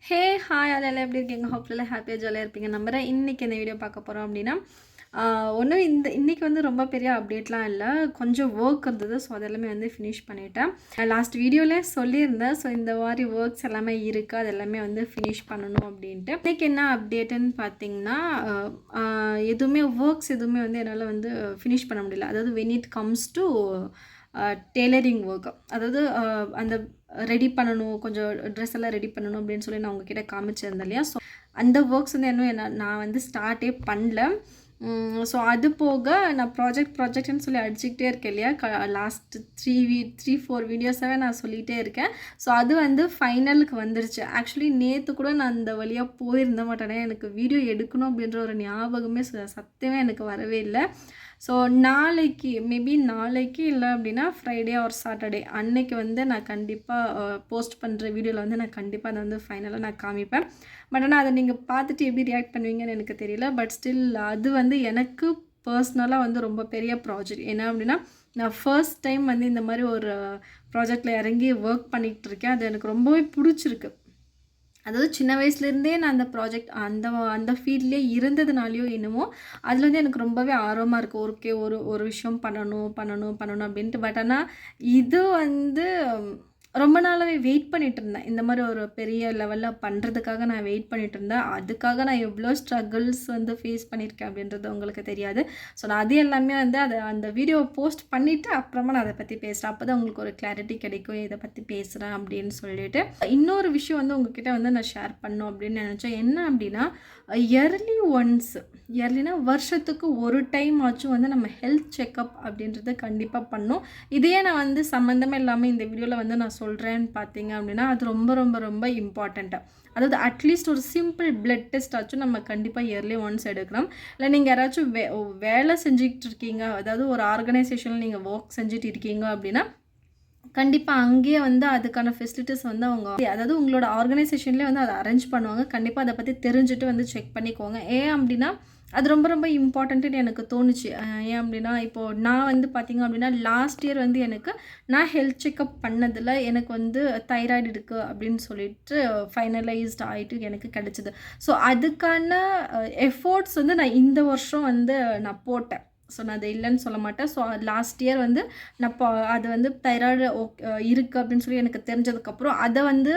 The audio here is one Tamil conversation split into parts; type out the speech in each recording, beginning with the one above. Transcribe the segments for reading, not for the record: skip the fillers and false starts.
ஹே ஹாய் அதெல்லாம் எப்படி இருக்கீங்க? ஹோப்ஃபுல்லாக ஹாப்பியாக ஜாலியாக இருப்பீங்க நம்புகிறேன். இன்றைக்கி இந்த வீடியோ பார்க்க போகிறோம் அப்படின்னா ஒன்றும் இன்றைக்கி வந்து ரொம்ப பெரிய அப்டேட்லாம் இல்லை. கொஞ்சம் ஒர்க் இருந்தது. ஸோ அதெல்லாமே வந்து ஃபினிஷ் பண்ணிட்டேன். லாஸ்ட் வீடியோவிலே சொல்லியிருந்தேன். ஸோ இந்த மாதிரி ஒர்க்ஸ் எல்லாமே இருக்குது, அது எல்லாமே வந்து ஃபினிஷ் பண்ணணும் அப்படின்ட்டு. இன்றைக்கி என்ன அப்டேட்டுன்னு பார்த்தீங்கன்னா எதுவுமே ஒர்க்ஸ் எதுவுமே வந்து என்னால் வந்து ஃபினிஷ் பண்ண முடியல. அதாவது when it comes to tailoring work, அதாவது அந்த ரெடி பண்ணணும், கொஞ்சம் ட்ரெஸ் எல்லாம் ரெடி பண்ணணும் அப்படின்னு சொல்லி நான் உங்ககிட்ட காமிச்சிருந்தேன் இல்லையா? ஸோ அந்த ஒர்க்ஸ் வந்து இன்னும் நான் வந்து ஸ்டார்ட்டே பண்ணல. ஸோ அது போக நான் ப்ராஜெக்ட்னு சொல்லி அடிச்சுக்கிட்டே இருக்கேன் இல்லையா? லாஸ்ட் 3-4 வீடியோஸாகவே நான் சொல்லிகிட்டே இருக்கேன். ஸோ அது வந்து ஃபைனலுக்கு வந்துருச்சு. ஆக்சுவலி நேற்று கூட நான் அந்த வழியாக போயிருந்த மாட்டேனே, எனக்கு வீடியோ எடுக்கணும் அப்படின்ற ஒரு ஞாபகமே சத்தியமே எனக்கு வரவே இல்லை. ஸோ மேபி நாளைக்கு இல்லை அப்படின்னா ஃப்ரைடே ஆர் சாட்டர்டே அன்னைக்கு வந்து நான் கண்டிப்பாக போஸ்ட் பண்ணுற வீடியோவில் வந்து நான் கண்டிப்பாக அதை வந்து ஃபைனலாக நான் காமிப்பேன். பட் ஆனால் அதை நீங்கள் பார்த்துட்டு எப்படி ரியாக்ட் பண்ணுவீங்கன்னு எனக்கு தெரியல. பட் ஸ்டில் அது வந்து எனக்கு பர்சனலாக வந்து ரொம்ப பெரிய ப்ராஜெக்ட். என்ன அப்படின்னா நான் ஃபர்ஸ்ட் டைம் வந்து இந்த மாதிரி ஒரு ப்ராஜெக்டில் இறங்கி ஒர்க் பண்ணிகிட்டு இருக்கேன். அது எனக்கு ரொம்பவே பிடிச்சிருக்கு. அதாவது சின்ன வயசுலேருந்தே நான் அந்த ப்ராஜெக்ட் அந்த ஃபீல்ட்லேயே இருந்ததுனாலையோ என்னமோ அதில் வந்து எனக்கு ரொம்பவே ஆர்வமாக இருக்குது. ஒரு விஷயம் பண்ணணும் அப்படின்ட்டு. பட் ஆனால் இது வந்து ரொம்ப நாளாகவே வெயிட் பண்ணிகிட்டு இருந்தேன். இந்த மாதிரி ஒரு பெரிய லெவலில் பண்ணுறதுக்காக நான் வெயிட் பண்ணிகிட்டு இருந்தேன். அதுக்காக நான் எவ்வளோ ஸ்ட்ரகிள்ஸ் வந்து ஃபேஸ் பண்ணியிருக்கேன் அப்படின்றது உங்களுக்கு தெரியாது. ஸோ நான் அது எல்லாமே வந்து அந்த வீடியோவை போஸ்ட் பண்ணிவிட்டு அப்புறமா நான் அதை பற்றி பேசுகிறேன். அப்போ தான் உங்களுக்கு ஒரு கிளாரிட்டி கிடைக்கும், இதை பற்றி பேசுகிறேன் அப்படின்னு சொல்லிட்டு. இன்னொரு விஷயம் வந்து உங்ககிட்ட வந்து நான் ஷேர் பண்ணணும் அப்படின்னு நினச்சேன். என்ன அப்படின்னா இயர்லினா வருஷத்துக்கு ஒரு டைம் ஆச்சும் வந்து நம்ம ஹெல்த் செக்கப் அப்படின்றத கண்டிப்பாக பண்ணணும். இதையே நான் வந்து சம்மந்தமே இல்லாமல் இந்த வீடியோவில் வந்து நான் சொல்கிறேன்னு பார்த்தீங்க அப்படின்னா அது ரொம்ப ரொம்ப ரொம்ப இம்பார்ட்டண்ட்டாக. அதாவது அட்லீஸ்ட் ஒரு சிம்பிள் பிளட் டெஸ்ட் ஆச்சும் நம்ம கண்டிப்பாக இயர்லி ஒன்ஸ் எடுக்கணும். இல்லை நீங்கள் யாராச்சும் வேலை செஞ்சுக்கிட்டு இருக்கீங்க, அதாவது ஒரு ஆர்கனைசேஷனில் நீங்கள் ஒர்க் செஞ்சுட்டு இருக்கீங்க அப்படின்னா கண்டிப்பாக அங்கேயே வந்து அதுக்கான ஃபெசிலிட்டிஸ் வந்து அவங்க, அதாவது உங்களோட ஆர்கனைசேஷன்லேயே வந்து அதை அரேஞ்ச் பண்ணுவாங்க. கண்டிப்பாக அதை பற்றி தெரிஞ்சுட்டு வந்து செக் பண்ணிக்கோங்க. ஏன் அப்படின்னா அது ரொம்ப ரொம்ப இம்பார்ட்டண்ட்டுன்னு எனக்கு தோணுச்சு. ஏன் அப்படின்னா இப்போது நான் வந்து பார்த்திங்க அப்படின்னா லாஸ்ட் இயர் வந்து நான் ஹெல்த் செக்கப் பண்ணதில் எனக்கு வந்து தைராய்டு இருக்குது அப்படின்னு சொல்லிட்டு ஃபைனலைஸ்ட் ஆகிட்டு எனக்கு கிடச்சிது. ஸோ அதுக்கான எஃபோர்ட்ஸ் வந்து நான் இந்த வருஷம் வந்து நான் போட்டேன். ஸோ நான் அது இல்லைன்னு சொல்ல மாட்டேன். ஸோ லாஸ்ட் இயர் வந்து நான் அது வந்து தைராய்டு இருக்குது அப்படின்னு சொல்லி எனக்கு தெரிஞ்சதுக்கப்புறம் அதை வந்து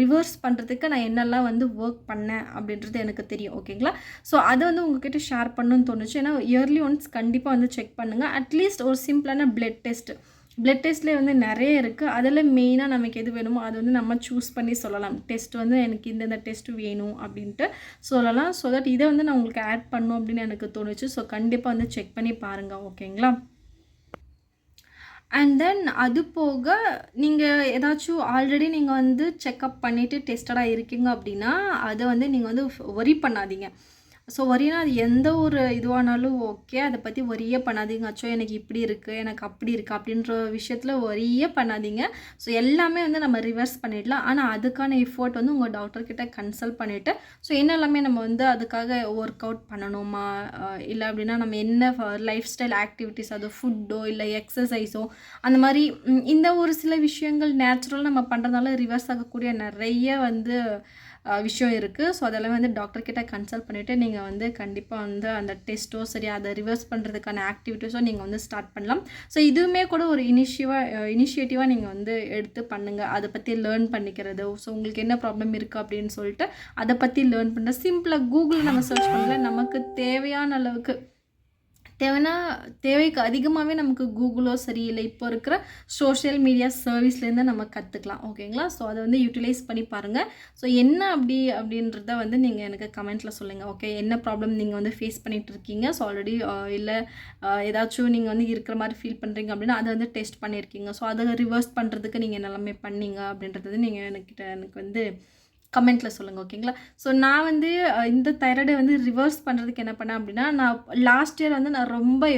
ரிவர்ஸ் பண்ணுறதுக்கு நான் என்னெல்லாம் வந்து ஒர்க் பண்ணேன் அப்படின்றது எனக்கு தெரியும். ஓகேங்களா? ஸோ அதை வந்து உங்ககிட்ட ஷேர் பண்ணணும்னு தோணுச்சு. ஏன்னா இயர்லி ஒன்ஸ் கண்டிப்பாக வந்து செக் பண்ணுங்கள். அட்லீஸ்ட் ஒரு சிம்பிளான பிளட் டெஸ்ட்லேயே வந்து நிறைய இருக்குது. அதில் மெயினாக நமக்கு எது வேணுமோ அது வந்து நம்ம சூஸ் பண்ணி சொல்லலாம். டெஸ்ட் வந்து எனக்கு இந்த டெஸ்ட்டு வேணும் அப்படின்ட்டு சொல்லலாம். ஸோ தட் இதை வந்து நான் உங்களுக்கு ஆட் பண்ணணும் அப்படின்னு எனக்கு தோணுச்சு. ஸோ கண்டிப்பாக வந்து செக் பண்ணி பாருங்கள். ஓகேங்களா? அண்ட் தென் அது போக நீங்கள் ஏதாச்சும் ஆல்ரெடி நீங்கள் வந்து செக்கப் பண்ணிவிட்டு டெஸ்டடாக இருக்கீங்க அப்படின்னா அதை வந்து நீங்கள் வந்து ஒரி பண்ணாதீங்க. ஸோ வரினா அது எந்த ஒரு இதுவானாலும் ஓகே, அதை பற்றி ஒரியே பண்ணாதீங்க. அச்சோ எனக்கு இப்படி இருக்குது, எனக்கு அப்படி இருக்குது அப்படின்ற விஷயத்தில் ஒரியே பண்ணாதீங்க. ஸோ எல்லாமே வந்து நம்ம ரிவர்ஸ் பண்ணிடலாம். ஆனால் அதுக்கான எஃபோர்ட் வந்து உங்கள் டாக்டர்கிட்ட கன்சல்ட் பண்ணிவிட்டு ஸோ என்ன எல்லாமே நம்ம வந்து அதுக்காக ஒர்க் அவுட் பண்ணணுமா, இல்லை அப்படின்னா நம்ம என்ன லைஃப் ஸ்டைல் ஆக்டிவிட்டீஸ், அது ஃபுட்டோ இல்லை எக்ஸசைஸோ அந்த மாதிரி இந்த ஒரு சில விஷயங்கள் நேச்சுரல் நம்ம பண்ணுறதுனால ரிவர்ஸ் ஆகக்கூடிய நிறைய வந்து விஷயம் இருக்குது. ஸோ அதெல்லாம் வந்து டாக்டர்கிட்ட கன்சல்ட் பண்ணிவிட்டு நீங்கள் வந்து கண்டிப்பாக வந்து அந்த டெஸ்ட்டோ சரி அதை ரிவர்ஸ் பண்ணுறதுக்கான ஆக்டிவிட்டீஸோ நீங்கள் வந்து ஸ்டார்ட் பண்ணலாம். ஸோ இதுவுமே கூட ஒரு இனிஷியேட்டிவாக நீங்கள் வந்து எடுத்து பண்ணுங்கள். அதை பற்றி லேர்ன் பண்ணிக்கிறது. ஸோ உங்களுக்கு என்ன ப்ராப்ளம் இருக்குது அப்படின்னு சொல்லிட்டு அதை பற்றி லேர்ன் பண்ணுற சிம்பிளாக கூகுளில் நம்ம சர்ச் பண்ணல, நமக்கு தேவையான அளவுக்கு தேவைக்கு அதிகமாகவே நமக்கு கூகுளோ சரி இல்லை இப்போ இருக்கிற சோஷியல் மீடியா சர்வீஸ்லேருந்து நம்ம கற்றுக்கலாம். ஓகேங்களா? ஸோ அதை வந்து யூட்டிலைஸ் பண்ணி பாருங்கள். ஸோ என்ன அப்படின்றத வந்து நீங்கள் எனக்கு கமெண்ட்டில் சொல்லுங்கள். ஓகே, என்ன ப்ராப்ளம் நீங்கள் வந்து ஃபேஸ் பண்ணிகிட்டு இருக்கீங்க? ஸோ ஆல்ரெடி இல்லை ஏதாச்சும் நீங்கள் வந்து இருக்கிற மாதிரி ஃபீல் பண்ணுறீங்க அப்படின்னா அதை வந்து டெஸ்ட் பண்ணியிருக்கீங்க. ஸோ அதை ரிவர்ஸ் பண்ணுறதுக்கு நீங்கள் எல்லாமே பண்ணீங்க அப்படின்றது நீங்கள் எனக்கு வந்து கமெண்ட்டில் சொல்லுங்கள். ஓகேங்களா? ஸோ நான் வந்து இந்த தைராய்டை வந்து ரிவர்ஸ் பண்ணுறதுக்கு என்ன பண்ணேன் அப்படின்னா நான் லாஸ்ட் இயர் வந்து நான் ரொம்ப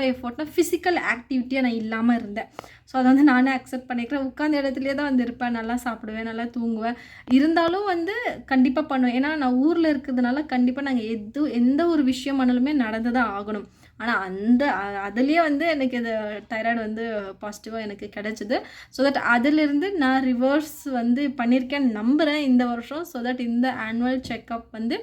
எஃபோர்ட்னா ஃபிசிக்கல் ஆக்டிவிட்டியாக நான் இல்லாமல் இருந்தேன். ஸோ அதை வந்து நானே அக்செப்ட் பண்ணிக்கிறேன். உட்காந்த இடத்துலையே தான் வந்து இருப்பேன், நல்லா சாப்பிடுவேன், நல்லா தூங்குவேன். இருந்தாலும் வந்து கண்டிப்பாக பண்ணுவேன். ஏன்னா நான் ஊரில் இருக்கிறதுனால கண்டிப்பாக நாங்கள் எந்த ஒரு விஷயமானாலுமே நடந்து தான் ஆகணும். ஆனால் அதுலேயே வந்து எனக்கு இது தைராய்டு வந்து பாசிட்டிவாக எனக்கு கிடச்சிது. ஸோ தட் அதிலிருந்து நான் ரிவர்ஸ் வந்து பண்ணியிருக்கேன்னு நம்புகிறேன் இந்த வருஷம். ஸோ தட் இந்த ஆனுவல் செக்கப் வந்து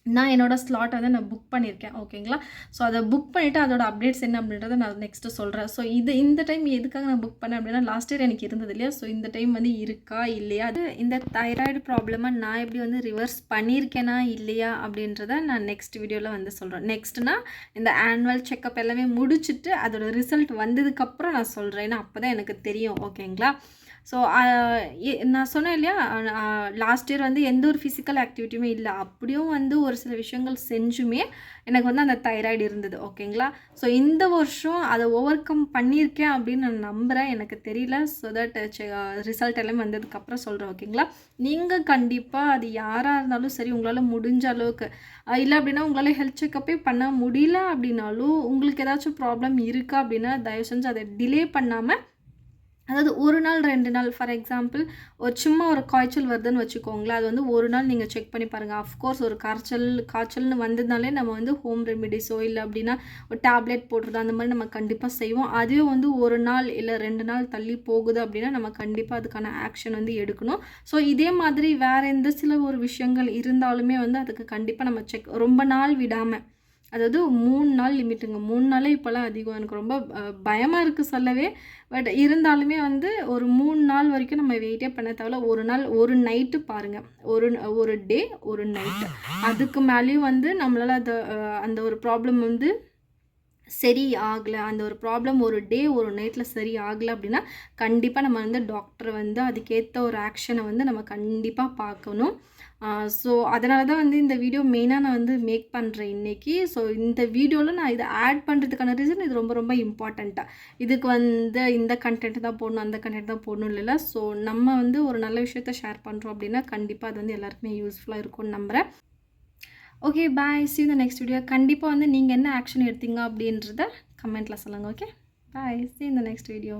நான் என்னோடய ஸ்லாட்டை வந்து நான் புக் பண்ணியிருக்கேன். ஓகேங்களா? ஸோ அதை புக் பண்ணிவிட்டு அதோட அப்டேட்ஸ் என்ன அப்படின்றத நான் நெக்ஸ்ட்டு சொல்கிறேன். ஸோ இந்த டைம் எதுக்காக நான் புக் பண்ணேன் அப்படின்னா, லாஸ்ட் இயர் எனக்கு இருந்தது இல்லையா? ஸோ இந்த டைம் வந்து இருக்கா இல்லையா, அது இந்த தைராய்டு ப்ராப்ளமை நான் எப்படி வந்து ரிவர்ஸ் பண்ணியிருக்கேனா இல்லையா அப்படின்றத நான் நெக்ஸ்ட் வீடியோவில் வந்து சொல்கிறேன். நெக்ஸ்ட்னா இந்த ஆனுவல் செக்கப் எல்லாமே முடிச்சுட்டு அதோட ரிசல்ட் வந்ததுக்கப்புறம் நான் சொல்கிறேன். ஏன்னா அப்போ தான் எனக்கு தெரியும். ஓகேங்களா? ஸோ நான் சொன்னேன் இல்லையா, லாஸ்ட் இயர் வந்து எந்த ஒரு ஃபிசிக்கல் ஆக்டிவிட்டியுமே இல்லை. அப்படியும் வந்து ஒரு சில விஷயங்கள் செஞ்சுமே எனக்கு வந்து அந்த தைராய்டு இருந்தது. ஓகேங்களா? ஸோ இந்த வருஷம் அதை ஓவர் கம் பண்ணியிருக்கேன் அப்படின்னு நான் நம்புகிறேன். எனக்கு தெரியல. ஸோ தட் ரிசல்ட் எல்லாமே வந்ததுக்கப்புறம் சொல்கிறேன். ஓகேங்களா? நீங்கள் கண்டிப்பாக அது யாராக இருந்தாலும் சரி, உங்களால் முடிஞ்ச அளவுக்கு இல்லை அப்படின்னா உங்களால் ஹெல்த் செக்கப்பே பண்ண முடியல அப்படின்னாலும், உங்களுக்கு ஏதாச்சும் ப்ராப்ளம் இருக்கா அப்படின்னா தயவு செஞ்சு அதை டிலே பண்ணாமல், அதாவது 1 நாள் 2 நாள் ஃபார் எக்ஸாம்பிள் சும்மா ஒரு காய்ச்சல் வருதுன்னு வச்சுக்கோங்களேன். அது வந்து 1 நாள் நீங்கள் செக் பண்ணி பாருங்கள். அஃப்கோர்ஸ் ஒரு காய்ச்சல்னு வந்ததுனாலே நம்ம வந்து ஹோம் ரெமிடிஸோ இல்லை அப்படின்னா ஒரு டேப்லெட் போடுறது அந்த மாதிரி நம்ம கண்டிப்பாக செய்வோம். அதுவே வந்து 1 நாள் இல்லை 2 நாள் தள்ளி போகுது அப்படின்னா நம்ம கண்டிப்பாக அதுக்கான ஆக்ஷன் வந்து எடுக்கணும். ஸோ இதே மாதிரி வேறு எந்த சில ஒரு விஷயங்கள் இருந்தாலுமே வந்து அதுக்கு கண்டிப்பாக நம்ம ரொம்ப நாள் விடாமல், அதாவது 3 நாள் லிமிட்டுங்க. 3 நாளே இப்போலாம் அதிகம். எனக்கு ரொம்ப பயமாக இருக்குது சொல்லவே. பட் இருந்தாலுமே வந்து ஒரு 3 நாள் வரைக்கும் நம்ம வெயிட்டே பண்ண தேவையில்ல. 1 நாள் 1 நைட்டு பாருங்கள். ஒரு டே 1 நைட்டு. அதுக்கு மேலேயும் வந்து நம்மளால் அந்த ஒரு ப்ராப்ளம் வந்து சரி ஆகலை, அந்த ஒரு ப்ராப்ளம் ஒரு டே 1 நைட்டில் சரி ஆகலை அப்படின்னா கண்டிப்பாக நம்ம வந்து டாக்டரை வந்து அதுக்கேற்ற ஒரு ஆக்ஷனை வந்து நம்ம கண்டிப்பாக பார்க்கணும். ஸோ அதனால தான் வந்து இந்த வீடியோ மெயினாக நான் வந்து மேக் பண்ணுறேன் இன்றைக்கி. ஸோ இந்த வீடியோவில் நான் இதை ஆட் பண்ணுறதுக்கான ரீசன் இது ரொம்ப ரொம்ப இம்பார்ட்டண்ட்டாக. இதுக்கு வந்து இந்த கண்டென்ட் தான் போடணும், அந்த கண்டென்ட் தான் போடணும் இல்லைல்ல. ஸோ நம்ம வந்து ஒரு நல்ல விஷயத்த ஷேர் பண்ணுறோம் அப்படின்னா கண்டிப்பாக அது வந்து எல்லாருக்குமே யூஸ்ஃபுல்லாக இருக்கும்னு நம்புகிறேன். Okay bye, see you in the next video. கண்டிப்பாக வந்து நீங்கள் என்ன ஆக்ஷன் எடுத்தீங்க அப்படின்றத கமெண்ட்டில் சொல்லுங்கள். Okay bye, see you in the next video.